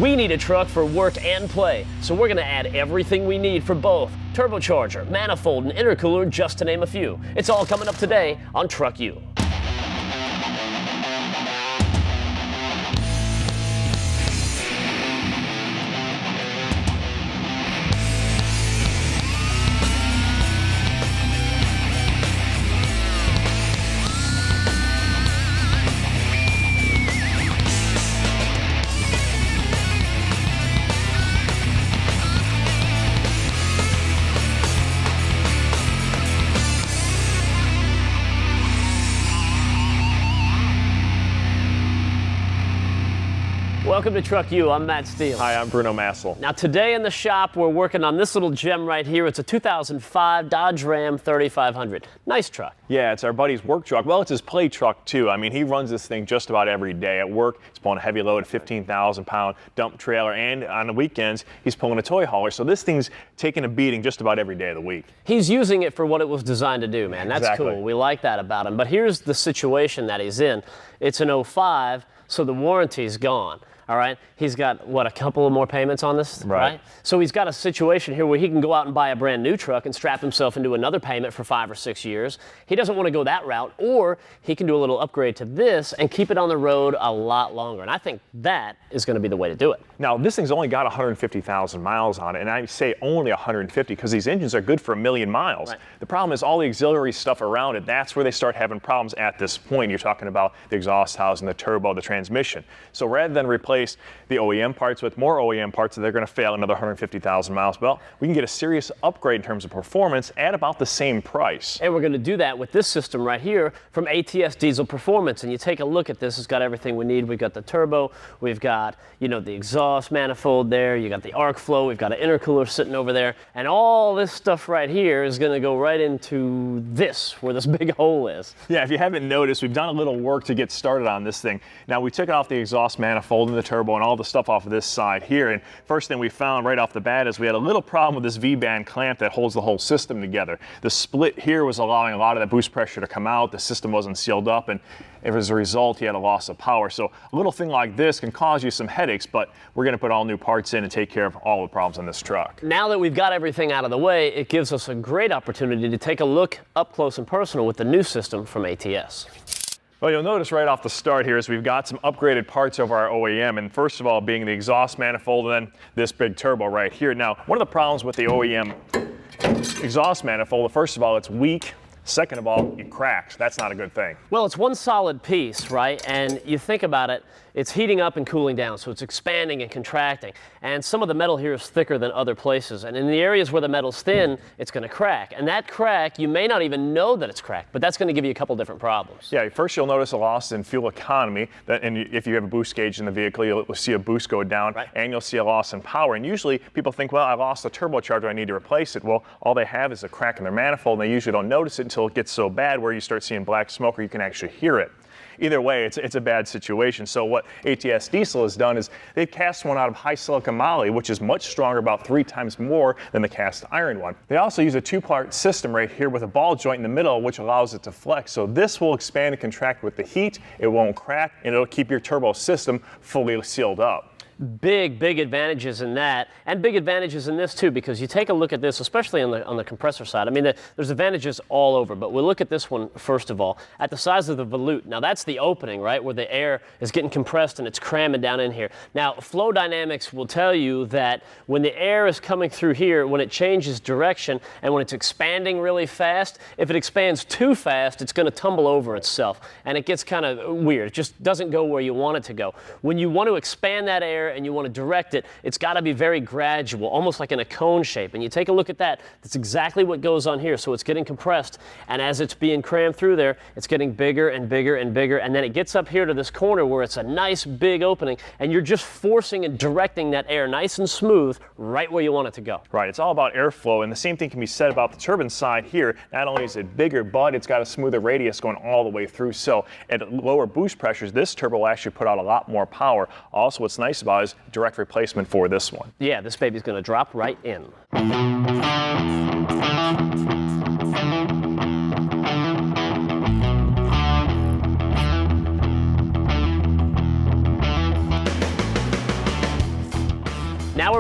We need a truck for work and play, so we're going to add everything we need for both. Turbocharger, manifold, and intercooler, just to name a few. It's all coming up today on TruckU. Welcome to TruckU. I'm Matt Steele. Hi, I'm Bruno Massel. Now today in the shop we're working on this little gem right here. It's a 2005 Dodge Ram 3500. Nice truck. Yeah, it's our buddy's work truck. Well, it's his play truck too. I mean, he runs this thing just about every day at work. He's pulling a heavy load, 15,000-pound dump trailer, and on the weekends he's pulling a toy hauler. So this thing's taking a beating just about every day of the week. He's using it for what it was designed to do, man. That's Exactly. Cool. We like that about him. But here's the situation that he's in. It's an 05, so the warranty's gone. All right, he's got, what, a couple of more payments on this, right? So he's got a situation here where he can go out and buy a brand new truck and strap himself into another payment for 5 or 6 years. He doesn't want to go that route, or he can do a little upgrade to this and keep it on the road a lot longer. And I think that is going to be the way to do it. Now, this thing's only got 150,000 miles on it, and I say only 150 because these engines are good for 1 million miles. Right. The problem is all the auxiliary stuff around it. That's where they start having problems at this point. You're talking about the exhaust housing, the turbo, the transmission. So rather than replace the OEM parts with more OEM parts that they're going to fail another 150,000 miles, well, we can get a serious upgrade in terms of performance at about the same price. And we're going to do that with this system right here from ATS Diesel Performance. And you take a look at this, it's got everything we need. We've got the turbo, we've got, you know, the exhaust manifold there, you got the arc flow, we've got an intercooler sitting over there, and all this stuff right here is going to go right into this, where this big hole is. Yeah, if you haven't noticed, we've done a little work to get started on this thing. Now, we took off the exhaust manifold and the turbo and all the stuff off of this side here, and first thing we found right off the bat is we had a little problem with this V-band clamp that holds the whole system together. The split here was allowing a lot of that boost pressure to come out. The system wasn't sealed up, and as a result, he had a loss of power. So a little thing like this can cause you some headaches, but we're going to put all new parts in and take care of all the problems on this truck. Now that we've got everything out of the way, it gives us a great opportunity to take a look up close and personal with the new system from ATS. Well, you'll notice right off the start here is we've got some upgraded parts of our OEM, and first of all being the exhaust manifold and then this big turbo right here. Now, one of the problems with the OEM exhaust manifold, first of all, it's weak. Second of all, it cracks. That's not a good thing. Well, it's one solid piece, right? And you think about it, it's heating up and cooling down, so it's expanding and contracting. And some of the metal here is thicker than other places. And in the areas where the metal's thin, it's going to crack. And that crack, you may not even know that it's cracked, but that's going to give you a couple different problems. Yeah, first you'll notice a loss in fuel economy, and if you have a boost gauge in the vehicle, you'll see a boost go down, right, and you'll see a loss in power. And usually people think, well, I lost the turbocharger, I need to replace it. Well, all they have is a crack in their manifold, and they usually don't notice it until it gets so bad where you start seeing black smoke or you can actually hear it. Either way, it's a bad situation. So what ATS Diesel has done is they've cast one out of high silicon moly, which is much stronger, about 3 times more than the cast iron one. They also use a 2-part system right here with a ball joint in the middle, which allows it to flex. So this will expand and contract with the heat, it won't crack, and it'll keep your turbo system fully sealed up. Big advantages in that, and big advantages in this too, because you take a look at this, especially on the compressor side. I mean, there's advantages all over, but we'll look at this one first of all. At the size of the volute, now that's the opening, right, where the air is getting compressed and it's cramming down in here. Now, flow dynamics will tell you that when the air is coming through here, when it changes direction and when it's expanding really fast, if it expands too fast, it's going to tumble over itself, and it gets kind of weird. It just doesn't go where you want it to go. When you want to expand that air and you want to direct it, it's got to be very gradual, almost like in a cone shape. And you take a look at that, that's exactly what goes on here. So it's getting compressed, and as it's being crammed through there, it's getting bigger and bigger and bigger, and then it gets up here to this corner where it's a nice big opening, and you're just forcing and directing that air nice and smooth right where you want it to go. Right, it's all about airflow, and the same thing can be said about the turbine side here. Not only is it bigger, but it's got a smoother radius going all the way through. So at lower boost pressures, this turbo will actually put out a lot more power. Also, what's nice about it is direct replacement for this one. Yeah, this baby's going to drop right in.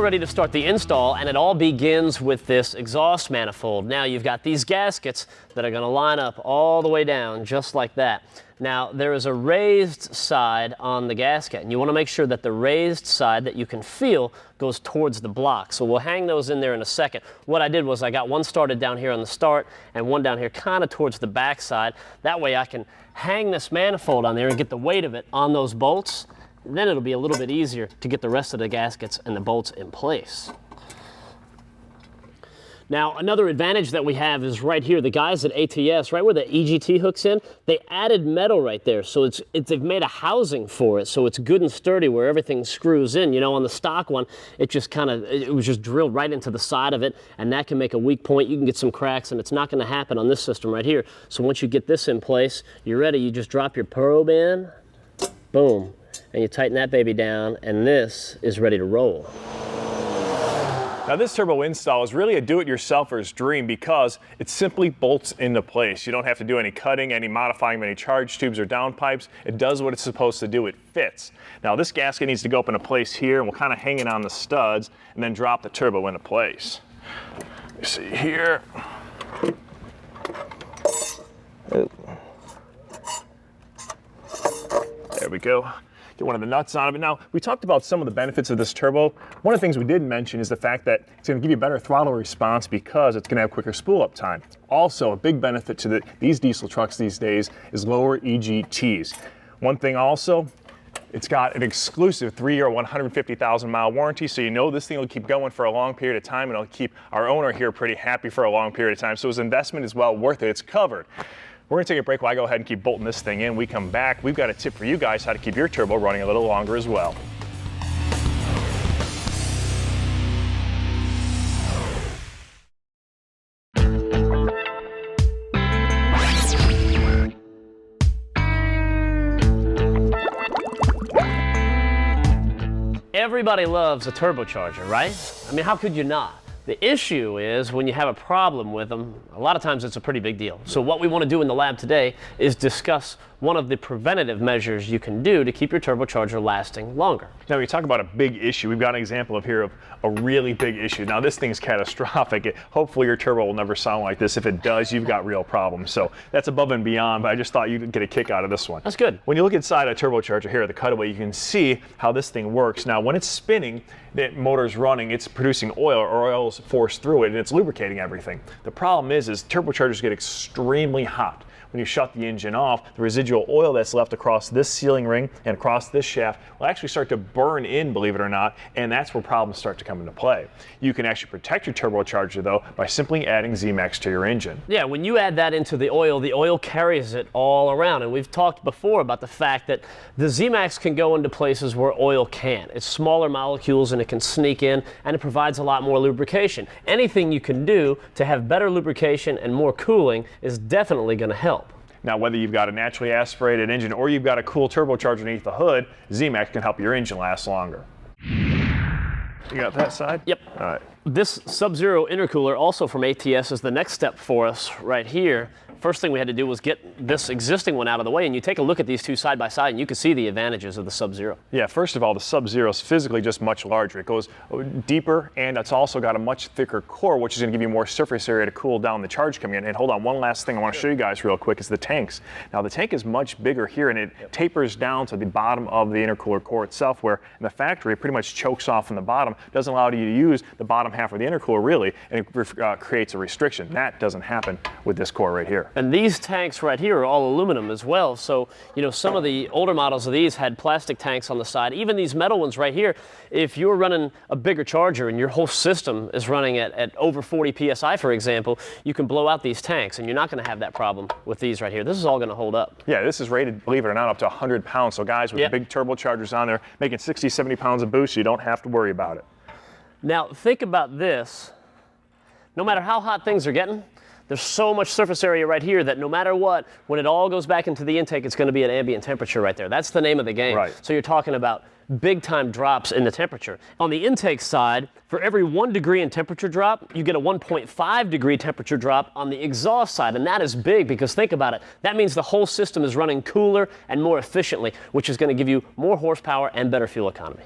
ready to start the install, and it all begins with this exhaust manifold. Now you've got these gaskets that are going to line up all the way down just like that. Now there is a raised side on the gasket, and you want to make sure that the raised side that you can feel goes towards the block. So we'll hang those in there in a second. What I did was I got one started down here on the start and one down here kind of towards the back side. That way I can hang this manifold on there and get the weight of it on those bolts. Then it'll be a little bit easier to get the rest of the gaskets and the bolts in place. Now, another advantage that we have is right here, the guys at ATS, right where the EGT hooks in, they added metal right there. So they've made a housing for it, so it's good and sturdy where everything screws in. You know, on the stock one, it was just drilled right into the side of it, and that can make a weak point. You can get some cracks, and it's not gonna happen on this system right here. So once you get this in place, you're ready. You just drop your probe in, boom, and you tighten that baby down, and this is ready to roll. Now this turbo install is really a do-it-yourselfer's dream because it simply bolts into place. You don't have to do any cutting, any modifying of any charge tubes or downpipes. It does what it's supposed to do. It fits. Now this gasket needs to go up into place here, and we'll kind of hang it on the studs and then drop the turbo into place. You see here. There we go. Get one of the nuts on it. Now, we talked about some of the benefits of this turbo. One of the things we didn't mention is the fact that it's going to give you better throttle response because it's going to have quicker spool up time. Also, a big benefit to these diesel trucks these days is lower EGTs. One thing also, it's got an exclusive 3-year, 150,000 mile warranty, so you know this thing will keep going for a long period of time, and it'll keep our owner here pretty happy for a long period of time. So his investment is well worth it. It's covered. We're going to take a break while I go ahead and keep bolting this thing in. We come back, we've got a tip for you guys how to keep your turbo running a little longer as well. Everybody loves a turbocharger, right? I mean, how could you not? The issue is when you have a problem with them, a lot of times it's a pretty big deal. So what we want to do in the lab today is discuss one of the preventative measures you can do to keep your turbocharger lasting longer. Now, when you talk about a big issue, we've got an example of here of a really big issue. Now, this thing's catastrophic. Hopefully your turbo will never sound like this. If it does, you've got real problems. So that's above and beyond, but I just thought you'd get a kick out of this one. That's good. When you look inside a turbocharger here, the cutaway, you can see how this thing works. Now, when it's spinning, the motor's running, it's producing oil, or oil's forced through it, and it's lubricating everything. The problem is turbochargers get extremely hot. When you shut the engine off, the residual oil that's left across this sealing ring and across this shaft will actually start to burn in, believe it or not, and that's where problems start to come into play. You can actually protect your turbocharger, though, by simply adding Z-Max to your engine. Yeah, when you add that into the oil carries it all around, and we've talked before about the fact that the Z-Max can go into places where oil can't. It's smaller molecules, and it can sneak in, and it provides a lot more lubrication. Anything you can do to have better lubrication and more cooling is definitely going to help. Now, whether you've got a naturally aspirated engine or you've got a cool turbocharger underneath the hood, Z-Max can help your engine last longer. You got that side? Yep. All right. This Sub-Zero intercooler, also from ATS, is the next step for us right here. First thing we had to do was get this existing one out of the way, and you take a look at these two side by side and you can see the advantages of the Sub-Zero. Yeah, first of all, the Sub-Zero is physically just much larger. It goes deeper, and it's also got a much thicker core, which is going to give you more surface area to cool down the charge coming in. And hold on, one last thing I want to show you guys real quick is the tanks. Now, the tank is much bigger here, and it tapers down to the bottom of the intercooler core itself, where in the factory it pretty much chokes off in the bottom, doesn't allow you to use the bottom half of the intercooler really, and it creates a restriction. That doesn't happen with this core right here. And these tanks right here are all aluminum as well. So, you know, some of the older models of these had plastic tanks on the side. Even these metal ones right here, if you're running a bigger charger and your whole system is running at over 40 PSI, for example, you can blow out these tanks, and you're not going to have that problem with these right here. This is all going to hold up. Yeah, this is rated, believe it or not, up to 100 pounds. So guys with big turbochargers on there making 60, 70 pounds of boost, you don't have to worry about it. Now, think about this. No matter how hot things are getting, there's so much surface area right here that no matter what, when it all goes back into the intake, it's going to be at ambient temperature right there. That's the name of the game. Right. So you're talking about big time drops in the temperature. On the intake side, for every 1 degree in temperature drop, you get a 1.5 degree temperature drop on the exhaust side, and that is big because think about it. That means the whole system is running cooler and more efficiently, which is going to give you more horsepower and better fuel economy.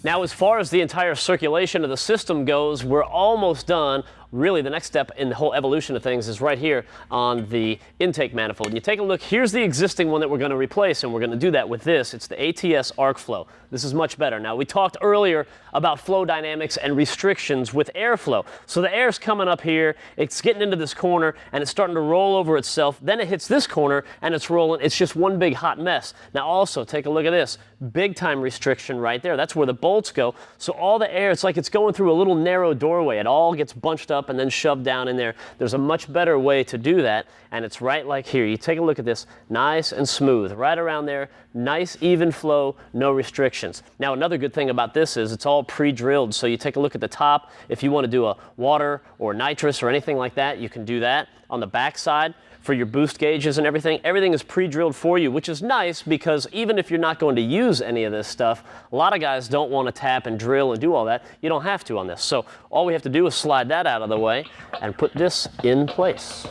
Now, as far as the entire circulation of the system goes, we're almost done. Really, the next step in the whole evolution of things is right here on the intake manifold. And you take a look, here's the existing one that we're going to replace, and we're going to do that with this. It's the ATS arc flow. This is much better. Now, we talked earlier about flow dynamics and restrictions with airflow. So the air's coming up here, it's getting into this corner, and it's starting to roll over itself. Then it hits this corner, and it's rolling. It's just one big hot mess. Now, also, take a look at this. Big time restriction right there. That's where the bolts go. So all the air, it's like it's going through a little narrow doorway. It all gets bunched up and then shoved down in there. There's a much better way to do that, and it's right like here. You take a look at this, nice and smooth, right around there, nice even flow, no restrictions. Now, another good thing about this is it's all pre-drilled, so you take a look at the top. If you want to do a water or nitrous or anything like that, you can do that. On the back side, for your boost gauges and everything is pre-drilled for you, which is nice because even if you're not going to use any of this stuff, a lot of guys don't want to tap and drill and do all that. You don't have to on this. So all we have to do is slide that out of the way and put this in place.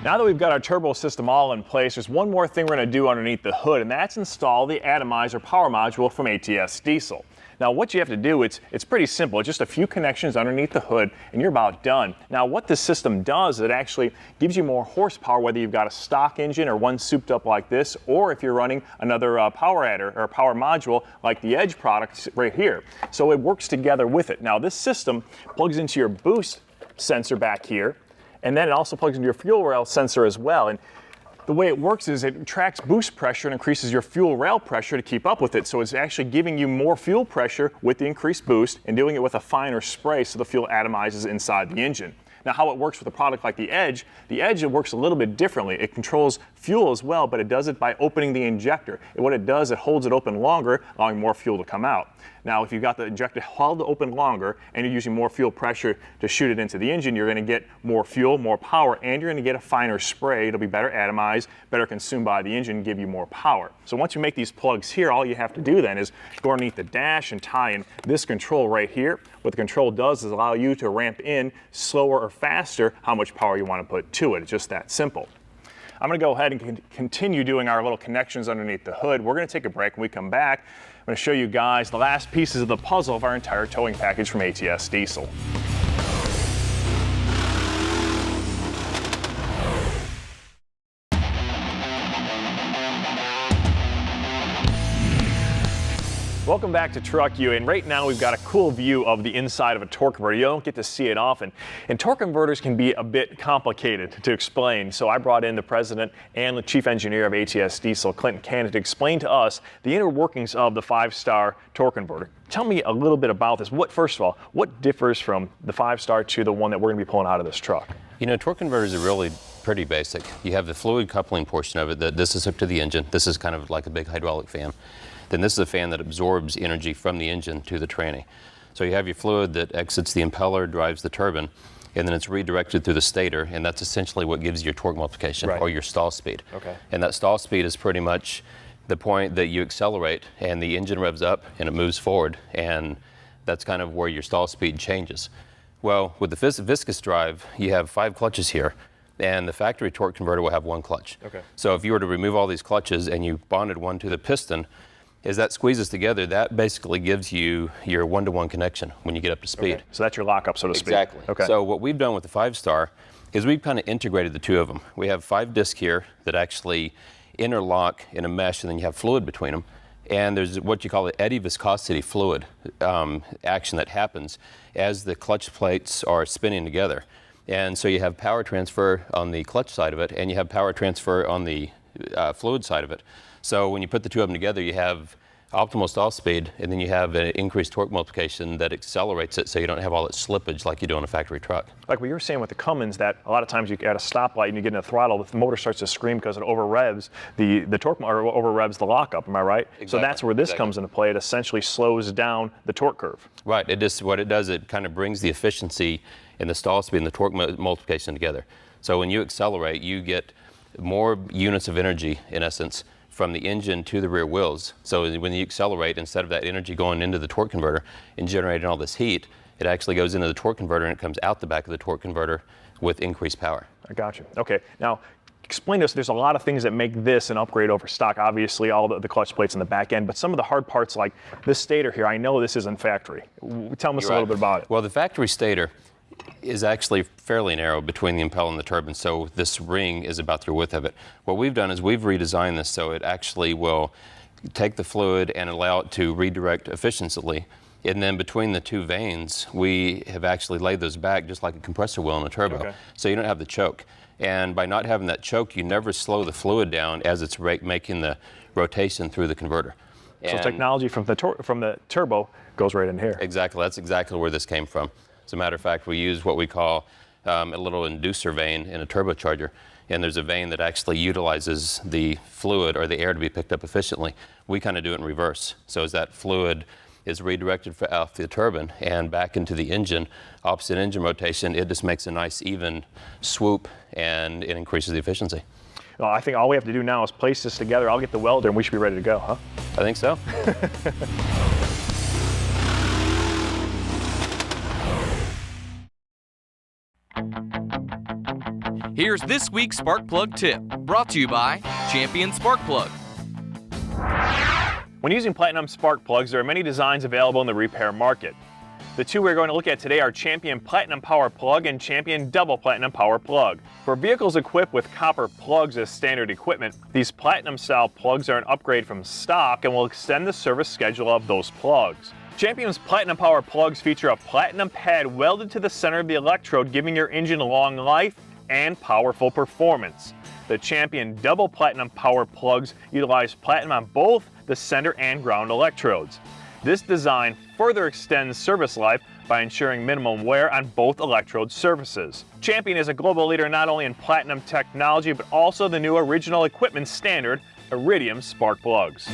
Now that we've got our turbo system all in place, there's one more thing we're going to do underneath the hood, and that's install the atomizer power module from ATS Diesel. Now what you have to do, it's pretty simple. It's just a few connections underneath the hood and you're about done. Now what this system does, it actually gives you more horsepower, whether you've got a stock engine or one souped up like this, or if you're running another power adder or power module like the Edge product right here. So it works together with it. Now this system plugs into your boost sensor back here, and then it also plugs into your fuel rail sensor as well. And the way it works is it tracks boost pressure and increases your fuel rail pressure to keep up with it. So it's actually giving you more fuel pressure with the increased boost and doing it with a finer spray so the fuel atomizes inside the engine. Now how it works with a product like the Edge it works a little bit differently. It controls fuel as well, but it does it by opening the injector. And what it does, it holds it open longer, allowing more fuel to come out. Now if you've got the injector held open longer and you're using more fuel pressure to shoot it into the engine, you're going to get more fuel, more power, and you're going to get a finer spray. It'll be better atomized, better consumed by the engine, give you more power. So once you make these plugs here, all you have to do then is go underneath the dash and tie in this control right here. What the control does is allow you to ramp in slower or faster how much power you want to put to it. It's just that simple. I'm going to go ahead and continue doing our little connections underneath the hood. We're going to take a break. When we come back, I'm going to show you guys the last pieces of the puzzle of our entire towing package from ATS Diesel. Welcome back to TruckU, and right now we've got a cool view of the inside of a torque converter. You don't get to see it often, and torque converters can be a bit complicated to explain. So I brought in the president and the chief engineer of ATS Diesel, Clinton Cannon, to explain to us the inner workings of the 5-star torque converter. Tell me a little bit about this. First of all, what differs from the 5-star to the one that we're going to be pulling out of this truck? You know, torque converters are really pretty basic. You have the fluid coupling portion of it. This is hooked to the engine. This is kind of like a big hydraulic fan. Then this is a fan that absorbs energy from the engine to the tranny. So you have your fluid that exits the impeller, drives the turbine, and then it's redirected through the stator, and that's essentially what gives you your torque multiplication, or your stall speed. Okay. And that stall speed is pretty much the point that you accelerate and the engine revs up and it moves forward, and that's kind of where your stall speed changes. Well, with the viscous drive, you have 5 clutches here, and the factory torque converter will have 1 clutch. Okay. So if you were to remove all these clutches and you bonded one to the piston, as that squeezes together, that basically gives you your 1-to-1 connection when you get up to speed. Okay. So that's your lockup, so to speak. Exactly. Okay. So what we've done with the 5-star is we've kind of integrated the two of them. We have 5 discs here that actually interlock in a mesh, and then you have fluid between them. And there's what you call the eddy viscosity fluid action that happens as the clutch plates are spinning together. And so you have power transfer on the clutch side of it, and you have power transfer on the fluid side of it. So when you put the two of them together, you have optimal stall speed, and then you have an increased torque multiplication that accelerates it so you don't have all that slippage like you do on a factory truck. Like what you were saying with the Cummins, that a lot of times you at a stoplight and you get in a throttle, the motor starts to scream because it over revs the torque, or over revs the lockup, am I right? Exactly. So that's where this comes into play. It essentially slows down the torque curve. Right, what it does, it kind of brings the efficiency and the stall speed and the torque multiplication together. So when you accelerate, you get more units of energy, in essence, from the engine to the rear wheels. So when you accelerate, instead of that energy going into the torque converter and generating all this heat, It actually goes into the torque converter and it comes out the back of the torque converter with increased power. I got you. Okay, now explain to us, there's a lot of things that make this an upgrade over stock. Obviously, all the clutch plates in the back end, but some of the hard parts like this stator here, I know this isn't factory. Tell us a little bit about it. Well, the factory stator is actually fairly narrow between the impel and the turbine, so this ring is about the width of it. What we've done is we've redesigned this so it actually will take the fluid and allow it to redirect efficiently. And then between the two vanes, we have actually laid those back just like a compressor will in a turbo, okay. So you don't have the choke. And by not having that choke, you never slow the fluid down as it's making the rotation through the converter. So technology from the turbo goes right in here. Exactly, that's exactly where this came from. As a matter of fact, we use what we call a little inducer vane in a turbocharger. And there's a vane that actually utilizes the fluid or the air to be picked up efficiently. We kind of do it in reverse. So as that fluid is redirected off the turbine and back into the engine, opposite engine rotation, it just makes a nice even swoop and it increases the efficiency. Well, I think all we have to do now is place this together. I'll get the welder and we should be ready to go, huh? I think so. Here's this week's Spark Plug tip, brought to you by Champion Spark Plug. When using Platinum spark plugs, there are many designs available in the repair market. The two we're going to look at today are Champion Platinum Power Plug and Champion Double Platinum Power Plug. For vehicles equipped with copper plugs as standard equipment, these Platinum style plugs are an upgrade from stock and will extend the service schedule of those plugs. Champion's Platinum Power Plugs feature a platinum pad welded to the center of the electrode, giving your engine long life and powerful performance. The Champion Double Platinum Power Plugs utilize platinum on both the center and ground electrodes. This design further extends service life by ensuring minimum wear on both electrode surfaces. Champion is a global leader not only in platinum technology, but also the new original equipment standard, Iridium spark plugs.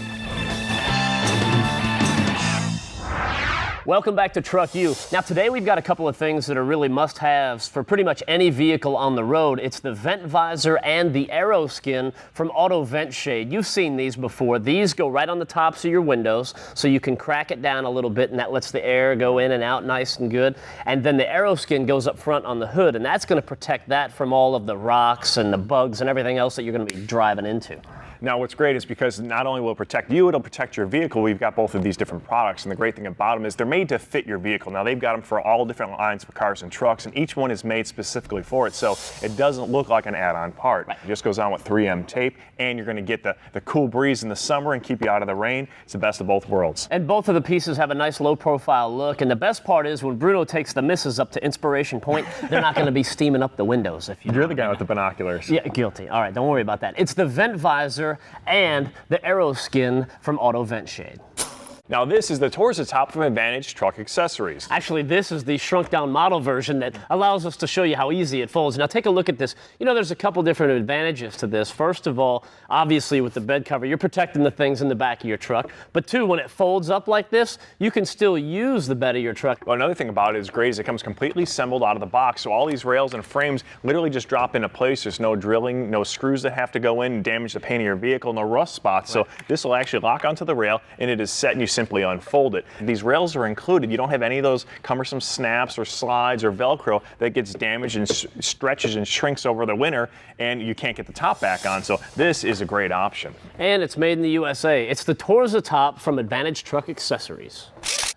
Welcome back to TruckU. Now today we've got a couple of things that are really must-haves for pretty much any vehicle on the road. It's the vent visor and the aero skin from Auto Vent Shade. You've seen these before. These go right on the tops of your windows so you can crack it down a little bit and that lets the air go in and out nice and good. And then the aero skin goes up front on the hood and that's going to protect that from all of the rocks and the bugs and everything else that you're going to be driving into. Now what's great is because not only will it protect you, it'll protect your vehicle. We've got both of these different products, and the great thing about them is they're made to fit your vehicle. Now they've got them for all different lines of cars and trucks, and each one is made specifically for it, so it doesn't look like an add-on part. Right. It just goes on with 3M tape, and you're going to get the cool breeze in the summer and keep you out of the rain. It's the best of both worlds. And both of the pieces have a nice low-profile look, and the best part is when Bruno takes the missus up to Inspiration Point, they're not going to be steaming up the windows. If you're the guy with the binoculars. Yeah, guilty. All right, don't worry about that. It's the vent visor and the aero skin from Auto Vent Shade. Now this is the Towards the Top from Advantage Truck Accessories. Actually, this is the shrunk down model version that allows us to show you how easy it folds. Now take a look at this. You know, there's a couple different advantages to this. First of all, obviously with the bed cover, you're protecting the things in the back of your truck. But two, when it folds up like this, you can still use the bed of your truck. Well, another thing about it is great is it comes completely assembled out of the box. So all these rails and frames literally just drop into place. There's no drilling, no screws that have to go in and damage the paint of your vehicle, no rust spots. Right. So this will actually lock onto the rail and it is set and you simply unfold it. These rails are included. You don't have any of those cumbersome snaps or slides or Velcro that gets damaged and stretches and shrinks over the winter and you can't get the top back on. So this is a great option. And it's made in the USA. It's the Towards the Top from Advantage Truck Accessories.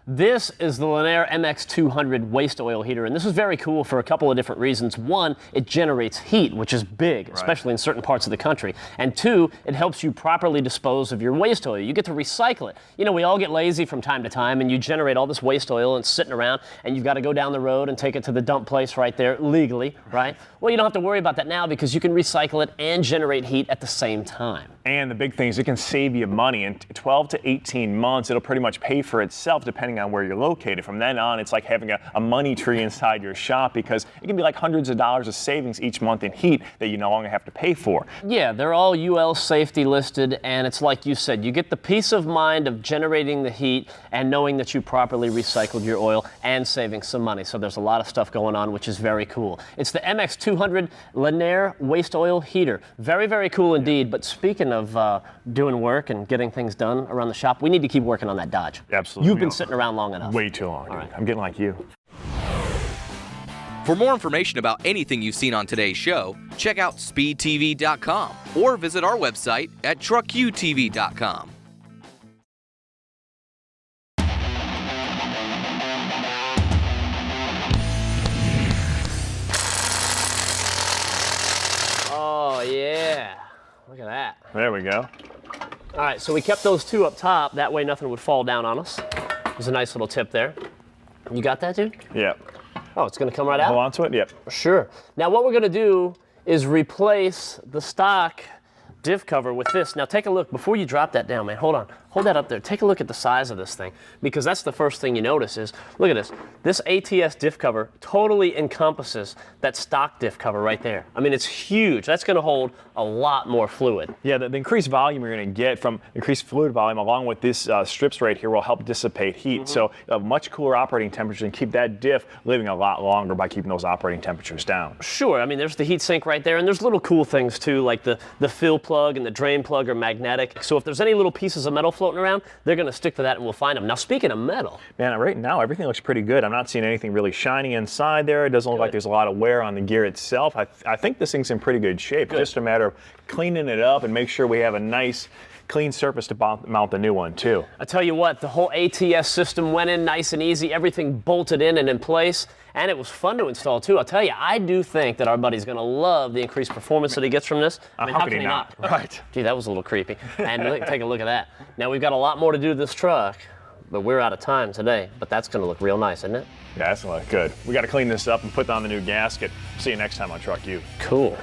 This is the Lanier MX200 waste oil heater, and this is very cool for a couple of different reasons. One, it generates heat, which is big, especially in certain parts of the country. And two, it helps you properly dispose of your waste oil. You get to recycle it. You know, we all get lazy from time to time, and you generate all this waste oil and sitting around, and you've got to go down the road and take it to the dump place right there legally, right? Well, you don't have to worry about that now because you can recycle it and generate heat at the same time. And the big thing is it can save you money. In 12 to 18 months, it'll pretty much pay for itself depending on where you're located. From then on, it's like having a money tree inside your shop because it can be like hundreds of dollars of savings each month in heat that you no longer have to pay for. Yeah, they're all UL safety listed, and it's like you said, you get the peace of mind of generating the heat and knowing that you properly recycled your oil and saving some money. So there's a lot of stuff going on, which is very cool. It's the MX200 Lanier waste oil heater. Very, very cool indeed. But speaking of doing work and getting things done around the shop, we need to keep working on that Dodge. Absolutely. You've been sitting around long enough. Way too long. Right. I'm getting like you. For more information about anything you've seen on today's show, check out speedtv.com or visit our website at truckutv.com. Oh, yeah. Look at that. There we go. All right, so we kept those two up top. That way nothing would fall down on us. There's a nice little tip there. You got that, dude? Yep. Oh, it's going to come right out? Hold on to it? Yep. Sure. Now what we're going to do is replace the stock diff cover with this. Now take a look. Before you drop that down, man, hold on. Hold that up there. Take a look at the size of this thing, because that's the first thing you notice is, look at this. This ATS diff cover totally encompasses that stock diff cover right there. I mean, it's huge. That's going to hold a lot more fluid. Yeah, the increased volume you're going to get from increased fluid volume along with these strips right here will help dissipate heat. So a much cooler operating temperature and keep that diff living a lot longer by keeping those operating temperatures down. Sure. I mean, there's the heat sink right there, and there's little cool things too, like the fill plug and the drain plug are magnetic. So if there's any little pieces of metal floating around, they're going to stick to that and we'll find them. Now, speaking of metal. Man, right now everything looks pretty good. I'm not seeing anything really shiny inside there. It doesn't look like there's a lot of wear on the gear itself. I think this thing's in pretty good shape. It's just a matter of cleaning it up and make sure we have a nice clean surface to mount the new one too. I tell you what, the whole ATS system went in nice and easy, everything bolted in and in place, and it was fun to install too. I'll tell you, I do think that our buddy's going to love the increased performance that he gets from this. I mean, how can he not? Right. Gee, that was a little creepy. And take a look at that. Now we've got a lot more to do to this truck, but we're out of time today. But that's going to look real nice, isn't it? Yeah, that's going to look good. We got to clean this up and put on the new gasket. See you next time on Truck U. Cool.